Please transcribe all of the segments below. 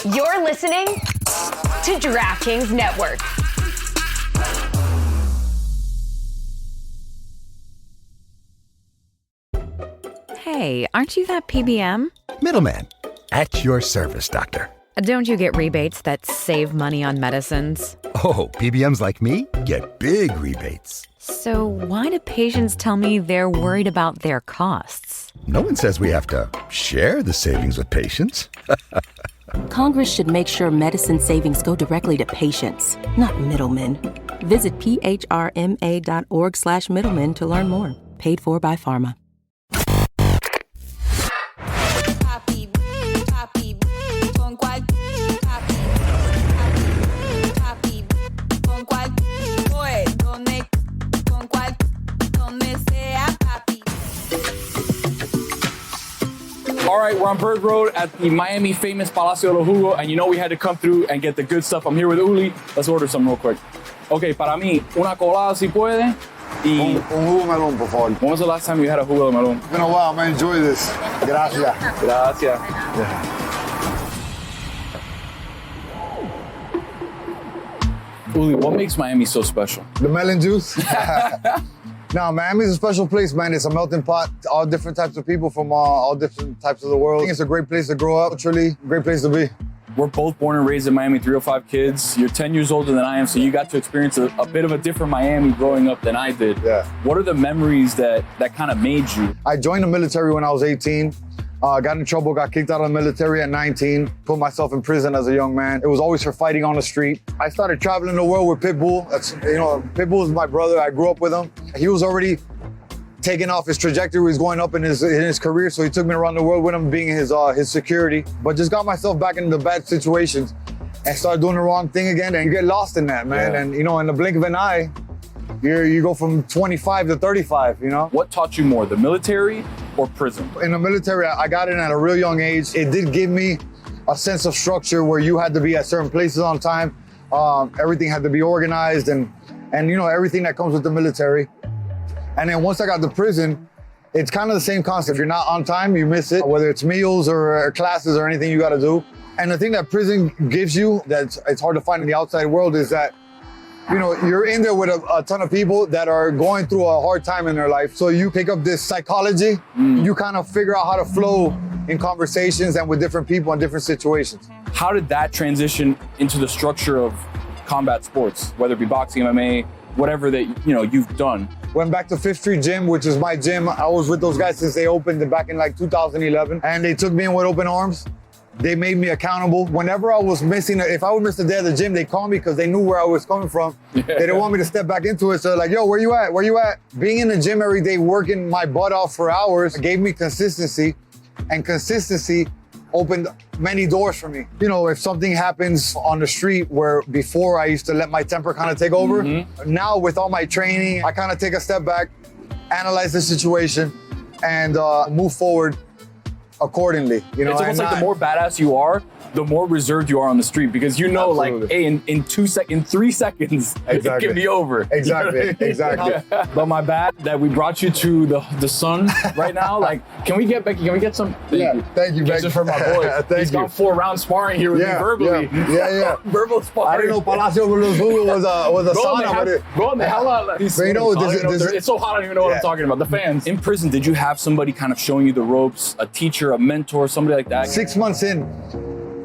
You're listening to DraftKings Network. Hey, aren't you that PBM? Middleman, at your service, doctor. Don't you get rebates that save money on medicines? Oh, PBMs like me get big rebates. So why do patients tell me they're worried about their costs? No one says we have to share the savings with patients. Congress should make sure medicine savings go directly to patients, not middlemen. Visit phrma.org/middlemen to learn more. Paid for by pharma. All right, we're on Bird Road at the Miami famous Palacio de los Jugos, and you know we had to come through and get the good stuff. I'm here with Uli. Let's order some real quick. Okay, para mí, una colada si puede. Un jugo melón, por favor. When was the last time you had a jugo de melón? It's been a while, man. Enjoy this. Gracias. Gracias. Yeah. Uli, what makes Miami so special? The melon juice. No, Miami's a special place, man. It's a melting pot. All different types of people from all different types of the world. I think it's a great place to grow up. Literally, great place to be. We're both born and raised in Miami, 3 or 5 kids. You're 10 years older than I am, so you got to experience a bit of a different Miami growing up than I did. Yeah. What are the memories that kind of made you? I joined the military when I was 18. Got in trouble, got kicked out of the military at 19, put myself in prison as a young man. It was always for fighting on the street. I started traveling the world with Pitbull. Pitbull is my brother. I grew up with him. He was already taking off his trajectory. He was going up in his career, so he took me around the world with him, being his security. But just got myself back into bad situations and started doing the wrong thing again, and you get lost in that, man. Yeah. And in the blink of an eye, you go from 25 to 35, What taught you more, the military or prison? In the military, I got in at a real young age. It did give me a sense of structure where you had to be at certain places on time. Everything had to be organized and everything that comes with the military. And then once I got to prison, it's kind of the same concept. If you're not on time, you miss it, whether it's meals or classes or anything you got to do. And the thing that prison gives you that it's hard to find in the outside world is that you're in there with a ton of people that are going through a hard time in their life. So you pick up this psychology, you kind of figure out how to flow in conversations and with different people in different situations. How did that transition into the structure of combat sports, whether it be boxing, MMA, whatever that you've done? Went back to Fifth Street Gym, which is my gym. I was with those guys since they opened it back in 2011. And they took me in with open arms. They made me accountable. Whenever I was missing, if I would miss a day at the gym, they called me because they knew where I was coming from. They didn't want me to step back into it. So like, yo, where you at? Where you at? Being in the gym every day, working my butt off for hours, gave me consistency. And consistency opened many doors for me. If something happens on the street where before I used to let my temper kind of take over, now with all my training, I kind of take a step back, analyze the situation, and move forward accordingly. It's almost like the more badass you are, the more reserved you are on the street, because Absolutely. like, hey, in 3 seconds, it can be over. Exactly. But my bad that we brought you to the sun right now. Like, can we get Becky? Can we get some? Thank you, Becky. Just for my boy. He's got 4 rounds sparring here with me verbally. Yeah. Verbal sparring. I didn't know Palacio de los Jugos was a sauna, but Go on the hell out. it's so hot, I don't even know what I'm talking about. The fans. In prison, did you have somebody kind of showing you the ropes, a teacher, a mentor, somebody like that? 6 months in,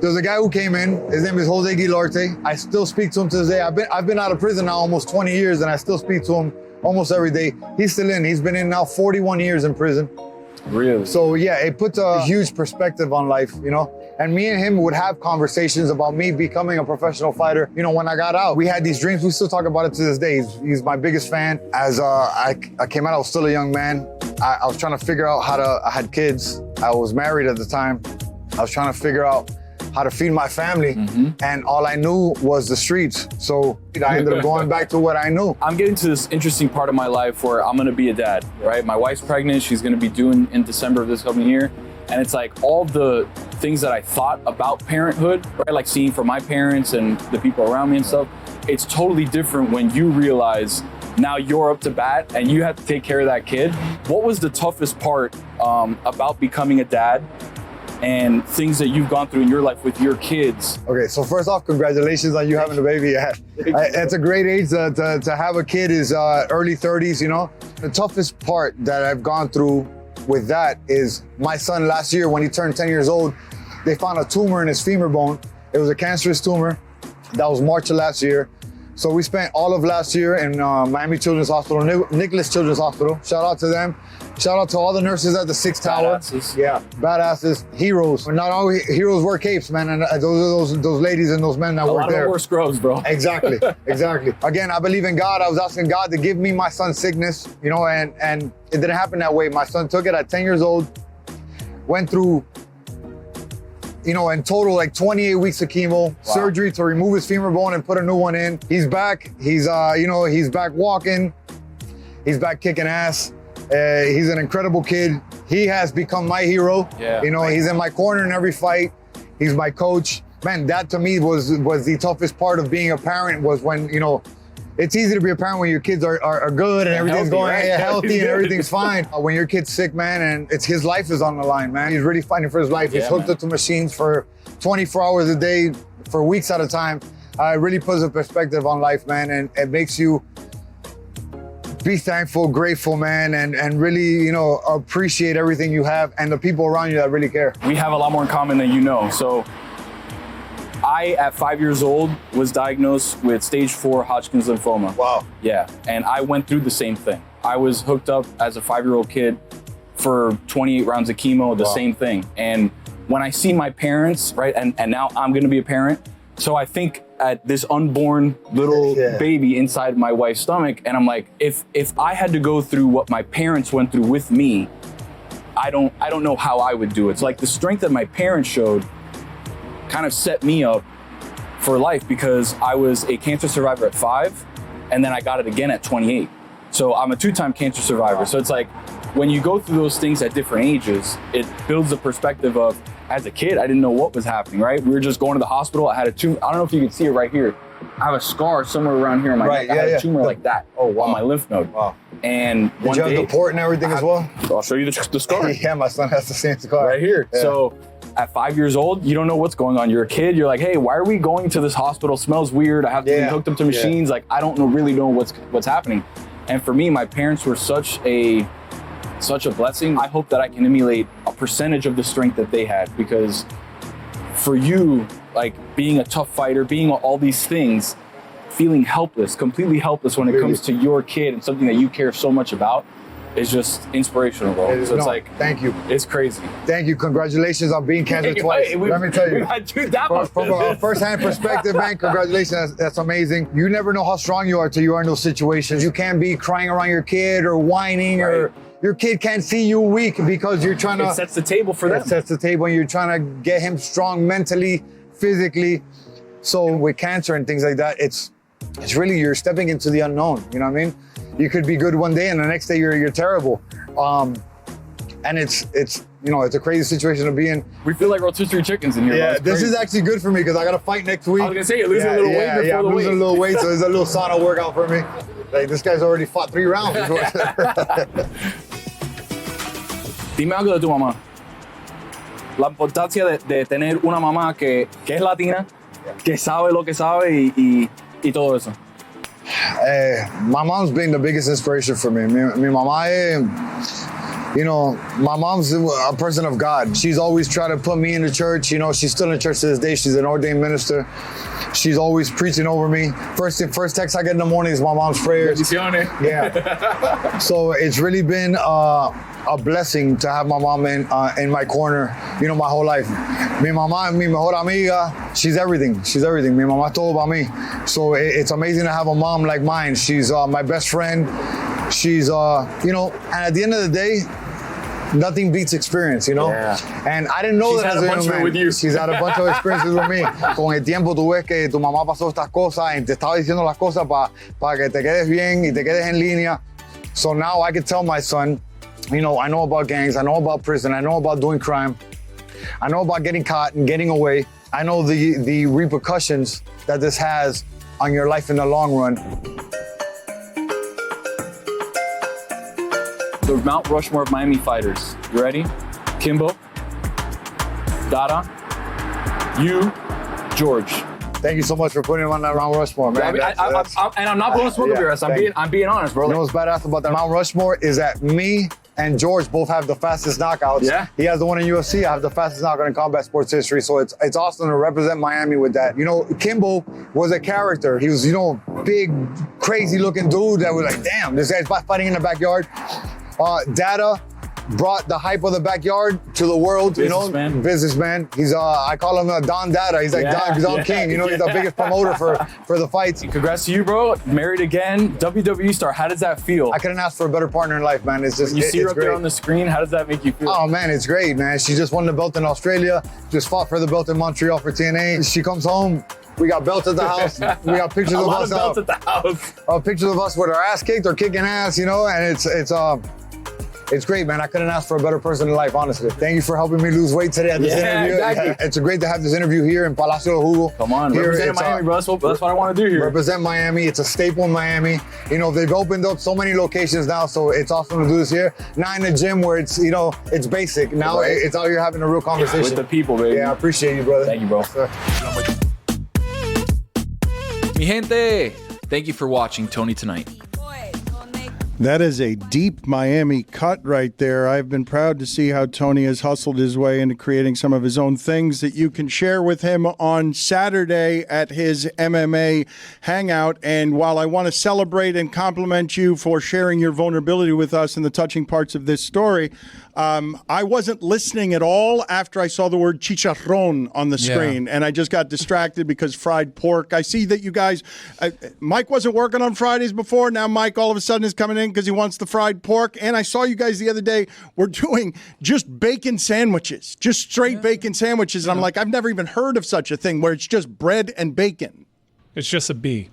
there's a guy who came in. His name is Jose Guilarte. I still speak to him to this day. I've been out of prison now almost 20 years, and I still speak to him almost every day. He's still in. He's been in now 41 years in prison. Really? So yeah, it puts a huge perspective on life, And me and him would have conversations about me becoming a professional fighter. When I got out, we had these dreams. We still talk about it to this day. He's my biggest fan. As I came out, I was still a young man. I was trying to figure out I had kids. I was married at the time. I was trying to figure out how to feed my family. And all I knew was the streets. So I ended up going back to what I knew. I'm getting to this interesting part of my life where I'm gonna be a dad, right? My wife's pregnant, she's gonna be due in December of this coming year. And it's like all the things that I thought about parenthood, right? Like seeing from my parents and the people around me and stuff, it's totally different when you realize now you're up to bat and you have to take care of that kid. What was the toughest part about becoming a dad? and things that you've gone through in your life with your kids. Okay, so first off, congratulations on you having a baby. It's a great age to have a kid is early 30s, you know. The toughest part that I've gone through with that is my son last year when he turned 10 years old, they found a tumor in his femur bone. It was a cancerous tumor. That was March of last year. So we spent all of last year in Miami Children's Hospital, Nicholas Children's Hospital. Shout out to them. Shout out to all the nurses at the 6th Tower. Badasses. Yeah, badasses, heroes. Not all heroes wear capes, man. And those are those ladies and those men that work there. A lot of them wear scrubs, bro. Exactly, exactly. Again, I believe in God. I was asking God to give me my son's sickness, you know, and it didn't happen that way. My son took it at 10 years old, went through, you know, in total, like 28 weeks of chemo, surgery to remove his femur bone and put a new one in. He's back. He's, you know, he's back walking. He's back kicking ass. He's an incredible kid. He has become my hero. Yeah. You know, he's in my corner in every fight. He's my coach. Man, that to me was the toughest part of being a parent was when, you know, it's easy to be a parent when your kids are good and everything's healthy, going right? healthy and everything's fine. When your kid's sick, man, and it's his life is on the line, man. He's really fighting for his life. He's hooked up to machines for 24 hours a day for weeks at a time. It really puts a perspective on life, man, and it makes you be thankful, grateful, man, and really, you know, appreciate everything you have and the people around you that really care. We have a lot more in common than you know. So I, at 5 years old, was diagnosed with stage 4 Hodgkin's lymphoma. Wow. Yeah, and I went through the same thing. I was hooked up as a 5-year-old kid for 28 rounds of chemo, the same thing. And when I see my parents, right, and now I'm gonna be a parent, so I think at this unborn little baby inside my wife's stomach, and I'm like, if I had to go through what my parents went through with me, I don't know how I would do it. It's like the strength that my parents showed kind of set me up for life because I was a cancer survivor at 5, and then I got it again at 28. So I'm a 2-time cancer survivor. So it's like, when you go through those things at different ages, it builds a perspective of, as a kid, I didn't know what was happening, right? We were just going to the hospital. I had a tumor. I don't know if you can see it right here. I have a scar somewhere around here in my neck. I had a tumor like that on my lymph node. Wow. And Did you have the port and everything as well? I'll show you the scar. Yeah, my son has the same scar. Right here. Yeah. So at 5 years old, you don't know what's going on. You're a kid. You're like, hey, why are we going to this hospital? Smells weird. I have to be hooked up to machines. Like, I don't really know what's happening. And for me, my parents were such a blessing. I hope that I can emulate a percentage of the strength that they had, because for you, like being a tough fighter, being all these things, feeling helpless, completely helpless when it comes to your kid and something that you care so much about is just inspirational, bro. So it's like, thank you. It's crazy. Thank you. Congratulations on being cancer twice. Let me tell you. From a first-hand perspective, man, congratulations. That's amazing. You never know how strong you are till you are in those situations. You can't be crying around your kid or whining or your kid can't see you weak because you're trying to... It sets the table for them. It sets the table and you're trying to get him strong mentally, physically. So with cancer and things like that, it's really, you're stepping into the unknown, you know what I mean? You could be good one day and the next day you're terrible. And it's you know, it's a crazy situation to be in. We feel like rotisserie chickens in here. Yeah, this is actually good for me because I got to fight next week. I was gonna say, you're losing a little weight before the weight. I'm losing a little weight, so it's a little sauna workout for me. Like, this guy's already fought 3 rounds. Dime algo de tu mamá. La importancia de tener una mamá que es latina, que sabe lo que sabe y todo eso. My mom's been the biggest inspiration for me. Mi mamá, you know, my mom's a person of God. She's always tried to put me in the church. You know, she's still in church to this day. She's an ordained minister. She's always preaching over me. First text I get in the morning is my mom's prayers. Yeah. So it's really been a blessing to have my mom in my corner, you know, my whole life. Mi mamá, mi mejor amiga, she's everything. She's everything. Mi mamá todo para mí. So it's amazing to have a mom like mine. She's my best friend. She's, you know, and at the end of the day, nothing beats experience, you know? Yeah. And I didn't know that as a young man. With you. She's had a bunch of experiences with me. Con el tiempo tú ves que tu mamá pasó estas cosas y te estaba diciendo las cosas para que te quedes bien y te quedes en línea. So now I can tell my son, you know, I know about gangs, I know about prison, I know about doing crime, I know about getting caught and getting away. I know the repercussions that this has on your life in the long run. The Mount Rushmore of Miami fighters. You ready? Kimbo, Dada, you, George. Thank you so much for putting him on that Mount Rushmore, man. Yeah, and I'm not blowing smoke up your ass. I'm being honest, bro. You know what's badass about that Mount Rushmore is that me and George both have the fastest knockouts. Yeah. He has the one in UFC. I have the fastest knockout in combat sports history. So it's awesome to represent Miami with that. You know, Kimbo was a character. He was, big, crazy looking dude that was like, damn, this guy's fighting in the backyard. Dada brought the hype of the backyard to the world, businessman. He's I call him Don Dada. He's like Don King. He's the biggest promoter for the fights. Congrats to you, bro. Married again, WWE star. How does that feel? I couldn't ask for a better partner in life, man. It's just you see her up there on the screen. How does that make you feel? Oh man, it's great, man. She just won the belt in Australia. Just fought for the belt in Montreal for TNA. She comes home. We got belts at the house. We got pictures of us. Belts at the house. Pictures of us with our ass kicked or kicking ass, and it's great, man. I couldn't ask for a better person in life, honestly. Thank you for helping me lose weight today at this interview. Exactly. It's great to have this interview here in Palacio de Jugos. Come on, represent Miami, bro. That's what I want to do here. Represent Miami. It's a staple in Miami. They've opened up so many locations now, so it's awesome to do this here. Not in the gym where it's, it's basic. Now it's out here having a real conversation. With the people, baby. Yeah, I appreciate you, brother. Thank you, bro. Mi gente, thank you for watching Tony Tunite. That is a deep Miami cut right there. I've been proud to see how Tony has hustled his way into creating some of his own things that you can share with him on Saturday at his MMA hangout. And while I want to celebrate and compliment you for sharing your vulnerability with us in the touching parts of this story, I wasn't listening at all after I saw the word chicharrón on the screen, and I just got distracted because fried pork. I see that you guys, Mike wasn't working on Fridays before. Now Mike all of a sudden is coming in because he wants the fried pork. And I saw you guys the other day were doing just bacon sandwiches, just straight bacon sandwiches. And I'm like, I've never even heard of such a thing where it's just bread and bacon. It's just a B.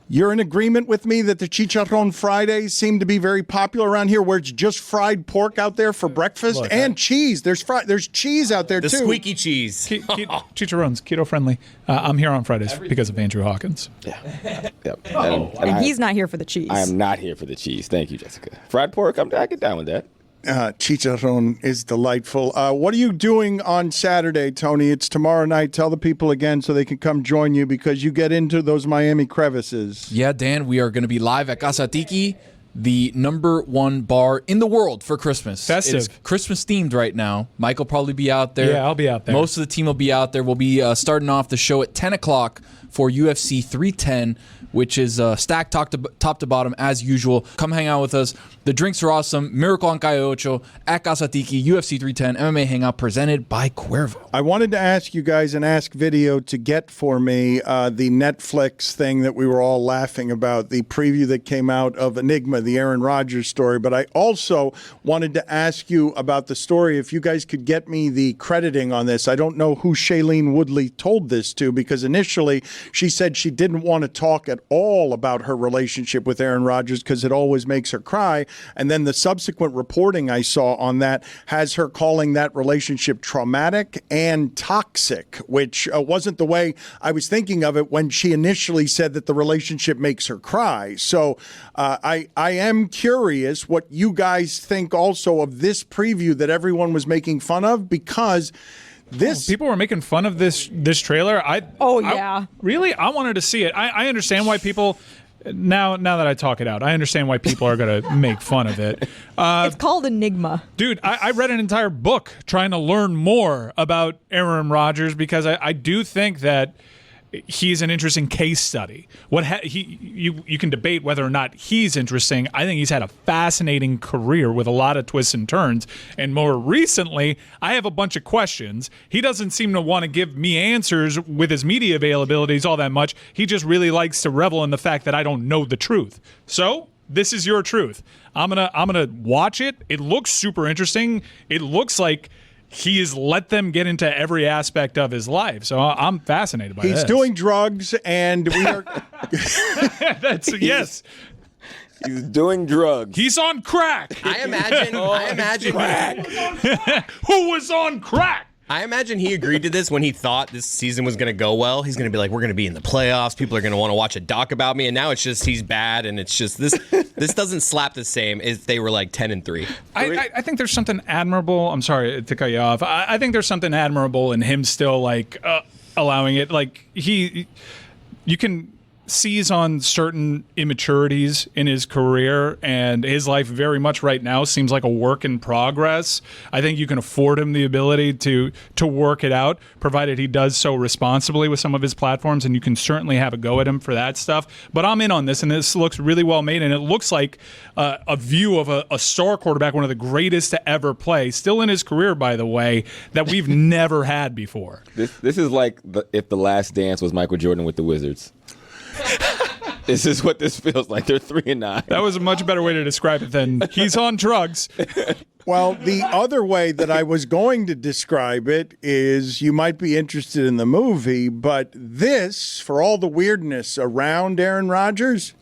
You're in agreement with me that the Chicharrón Fridays seem to be very popular around here, where it's just fried pork out there for breakfast and cheese. There's cheese out there, too. The squeaky cheese. Chicharrón's keto-friendly. I'm here on Fridays because of Andrew Hawkins. Yeah. Yep. And he's not here for the cheese. I am not here for the cheese. Thank you, Jessica. Fried pork, I get down with that. Chicharrón is delightful. What are you doing on Saturday, Tony? It's tomorrow night. Tell the people again so they can come join you because you get into those Miami crevices. Yeah, Dan, we are going to be live at Casa Tiki, the #1 bar in the world for Christmas. Festive. It's Christmas themed right now. Mike will probably be out there. Yeah, I'll be out there. Most of the team will be out there. We'll be starting off the show at 10 o'clock for UFC 310, which is stacked top to bottom as usual. Come hang out with us. The drinks are awesome. Miracle on Calle Ocho at Casa Tiki, UFC 310, MMA Hangout presented by Cuervo. I wanted to ask you guys an Ask Video to get for me the Netflix thing that we were all laughing about, the preview that came out of Enigma, the Aaron Rodgers story. But I also wanted to ask you about the story, if you guys could get me the crediting on this. I don't know who Shailene Woodley told this to, because initially she said she didn't want to talk at all about her relationship with Aaron Rodgers because it always makes her cry. And then the subsequent reporting I saw on that has her calling that relationship traumatic and toxic, which wasn't the way I was thinking of it when she initially said that the relationship makes her cry. So I am curious what you guys think also of this preview that everyone was making fun of, because people were making fun of this trailer. I wanted to see it. I understand why people now that I talk it out, I understand why people are going to make fun of it. It's called Enigma. Dude, I read an entire book trying to learn more about Aaron Rodgers because I do think that he's an interesting case study. You can debate whether or not he's interesting. I think he's had a fascinating career with a lot of twists and turns. And more recently, I have a bunch of questions. He doesn't seem to want to give me answers with his media availabilities all that much. He just really likes to revel in the fact that I don't know the truth. So this is your truth. I'm gonna watch it. It looks super interesting. It looks like he has let them get into every aspect of his life. So I'm fascinated by this. He's doing drugs, and we are... Yes. He's doing drugs. He's on crack. I imagine crack. Who was on crack? I imagine he agreed to this when he thought this season was going to go well. He's going to be like, we're going to be in the playoffs. People are going to want to watch a doc about me. And now it's just he's bad, and it's just this. This doesn't slap the same if they were like 10-3. I think there's something admirable. I'm sorry to cut you off. I think there's something admirable in him still like allowing it. Like you can seize on certain immaturities in his career, and his life very much right now seems like a work in progress. I think you can afford him the ability to work it out, provided he does so responsibly with some of his platforms, and you can certainly have a go at him for that stuff. But I'm in on this, and this looks really well made, and it looks like a view of a star quarterback, one of the greatest to ever play, still in his career, by the way, that we've never had before. This is like if The Last Dance was Michael Jordan with the Wizards. This is what this feels like. They're 3-9. That was a much better way to describe it than he's on drugs. Well, the other way that I was going to describe it is you might be interested in the movie, but this, for all the weirdness around Aaron Rodgers,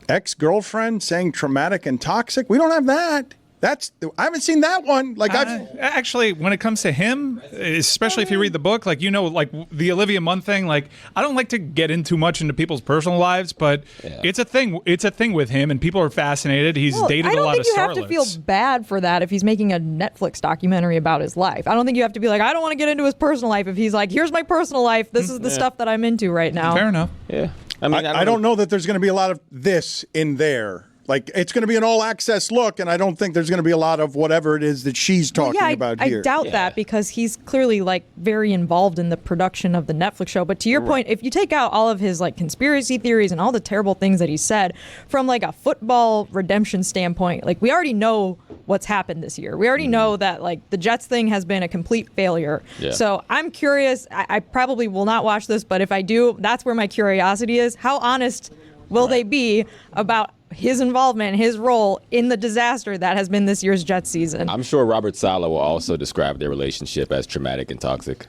ex-girlfriend saying traumatic and toxic, we don't have that. I haven't seen that one. Like actually, when it comes to him, especially if you read the book, like like the Olivia Munn thing. Like I don't like to get in too much into people's personal lives, but it's a thing. It's a thing with him, and people are fascinated. He's dated a lot of starlets. I don't think you have to feel bad for that if he's making a Netflix documentary about his life. I don't think you have to be like, I don't want to get into his personal life. If he's like, here's my personal life. This is the stuff that I'm into right now. Fair enough. Yeah. I mean, I don't know that there's going to be a lot of this in there. Like, it's going to be an all-access look, and I don't think there's going to be a lot of whatever it is that she's talking about here. I doubt that because he's clearly, like, very involved in the production of the Netflix show. But to your point, if you take out all of his, like, conspiracy theories and all the terrible things that he said from, like, a football redemption standpoint, like, we already know what's happened this year. We already know that, like, the Jets thing has been a complete failure. Yeah. So I'm curious. I probably will not watch this, but if I do, that's where my curiosity is. How honest will they be about his involvement, his role in the disaster that has been this year's Jets season? I'm sure Robert Saleh will also describe their relationship as traumatic and toxic.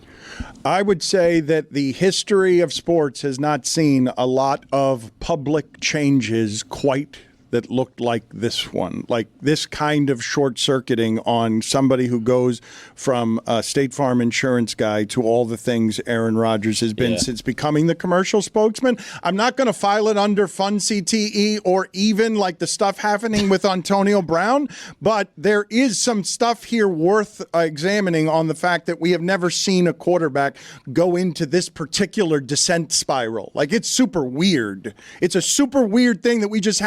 I would say that the history of sports has not seen a lot of public changes quite that looked like this one, like this kind of short-circuiting on somebody who goes from a State Farm insurance guy to all the things Aaron Rodgers has been since becoming the commercial spokesman. I'm not going to file it under fun CTE or even like the stuff happening with Antonio Brown, but there is some stuff here worth examining on the fact that we have never seen a quarterback go into this particular descent spiral. Like, it's super weird. It's a super weird thing that we just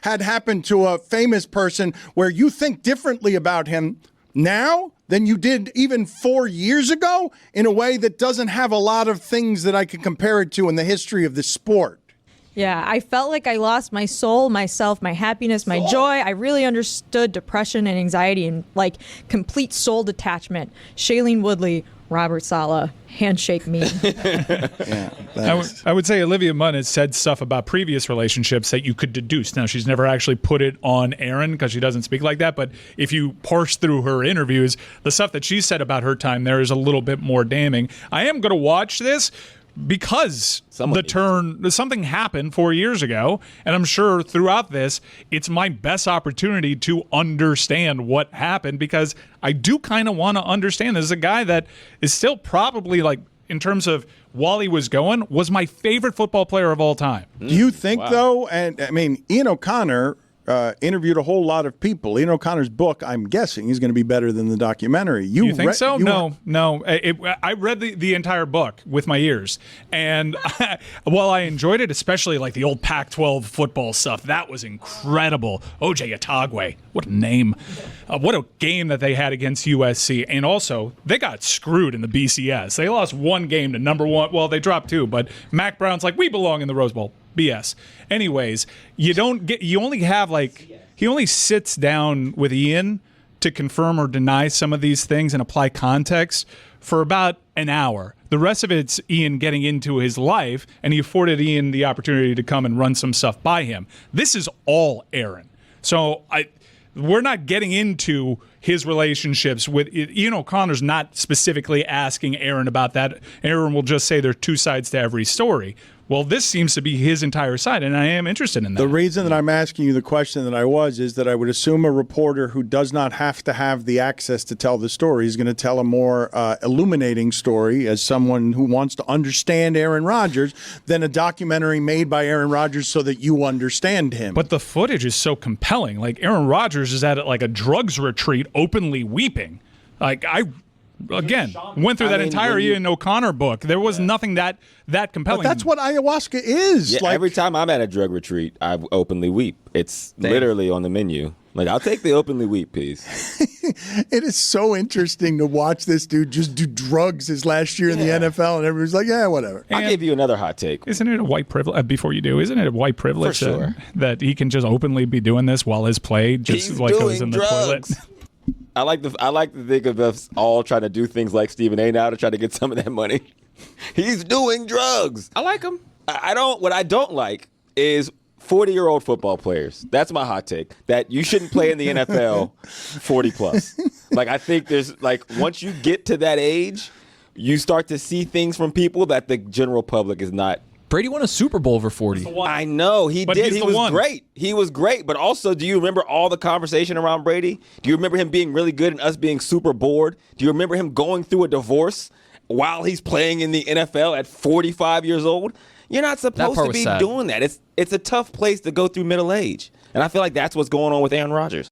had happened to a famous person where you think differently about him now than you did even 4 years ago in a way that doesn't have a lot of things that I could compare it to in the history of the sport. Yeah, I felt like I lost my soul, myself, my happiness, my joy. I really understood depression and anxiety and like complete soul detachment. Shailene Woodley, Robert Saleh, handshake me. I would say Olivia Munn has said stuff about previous relationships that you could deduce. Now, she's never actually put it on Aaron because she doesn't speak like that. But if you parse through her interviews, the stuff that she said about her time there is a little bit more damning. I am going to watch this because something happened 4 years ago, and I'm sure throughout this, it's my best opportunity to understand what happened because I do kind of want to understand. This is a guy that is still probably, like, in terms of while he was going, was my favorite football player of all time. Do you think, though, and I mean, Ian O'Connor interviewed a whole lot of people. Ian O'Connor's book, I'm guessing, is going to be better than the documentary. You think so? No. I read the entire book with my ears. And while I enjoyed it, especially like the old Pac-12 football stuff, that was incredible. O.J. Atagwe, what a name. What a game that they had against USC. And also, they got screwed in the BCS. They lost one game to number one. Well, they dropped two, but Mac Brown's like, we belong in the Rose Bowl. BS. Anyways, he only sits down with Ian to confirm or deny some of these things and apply context for about an hour. The rest of it's Ian getting into his life, and he afforded Ian the opportunity to come and run some stuff by him. This is all Aaron. So we're not getting into his relationships with Ian O'Connor's not specifically asking Aaron about that. Aaron will just say there are two sides to every story. Well, this seems to be his entire side, and I am interested in that. The reason that I'm asking you the question that I was is that I would assume a reporter who does not have to have the access to tell the story is going to tell a more illuminating story as someone who wants to understand Aaron Rodgers than a documentary made by Aaron Rodgers so that you understand him. But the footage is so compelling. Like, Aaron Rodgers is at like a drugs retreat openly weeping. Like, Again, went through that entire Ian O'Connor book. There was nothing that compelling. But that's what ayahuasca is. Yeah, like, every time I'm at a drug retreat, I openly weep. It's literally on the menu. Like, I'll take the openly weep piece. It is so interesting to watch this dude just do drugs his last year in the NFL, and everybody's like, yeah, whatever. I'll give you another hot take. Isn't it a white privilege, before you do, isn't it a white privilege For sure. that he can just openly be doing this while his play just goes in the toilet? I like to think of us all trying to do things like Stephen A. now to try to get some of that money. He's doing drugs. I like him. What I don't like is 40-year-old football players. That's my hot take. That you shouldn't play in the NFL 40 plus. Like, I think there's once you get to that age, you start to see things from people that the general public is not. Brady won a Super Bowl over 40. I know he did. He was great. He was great. But also, do you remember all the conversation around Brady? Do you remember him being really good and us being super bored? Do you remember him going through a divorce while he's playing in the NFL at 45 years old? You're not supposed to be doing that. It's a tough place to go through middle age. And I feel like that's what's going on with Aaron Rodgers.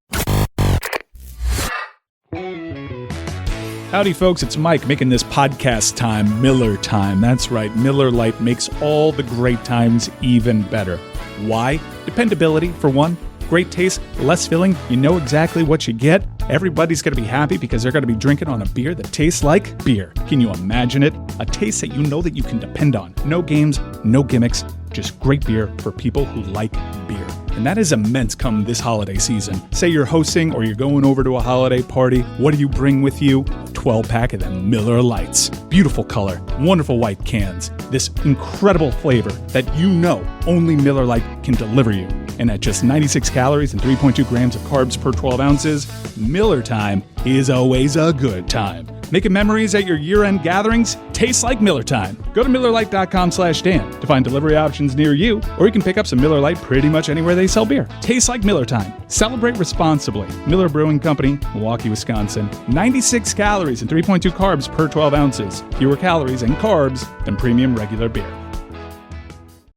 Howdy, folks. It's Mike making this podcast time Miller time. That's right. Miller Lite makes all the great times even better. Why? Dependability, for one. Great taste, less filling. You know exactly what you get. Everybody's going to be happy because they're going to be drinking on a beer that tastes like beer. Can you imagine it? A taste that you know that you can depend on. No games, no gimmicks, just great beer for people who like beer. And that is immense come this holiday season. Say you're hosting or you're going over to a holiday party. What do you bring with you? 12-pack of them Miller Lights. Beautiful color, wonderful white cans. This incredible flavor that you know only Miller Lite can deliver you. And at just 96 calories and 3.2 grams of carbs per 12 ounces, Miller time is always a good time. Making memories at your year-end gatherings tastes like Miller time. Go to MillerLite.com/Dan to find delivery options near you, or you can pick up some Miller Lite pretty much anywhere they sell beer. Tastes like Miller time. Celebrate responsibly. Miller Brewing Company, Milwaukee, Wisconsin. 96 calories and 3.2 carbs per 12 ounces. Fewer calories and carbs than premium regular beer.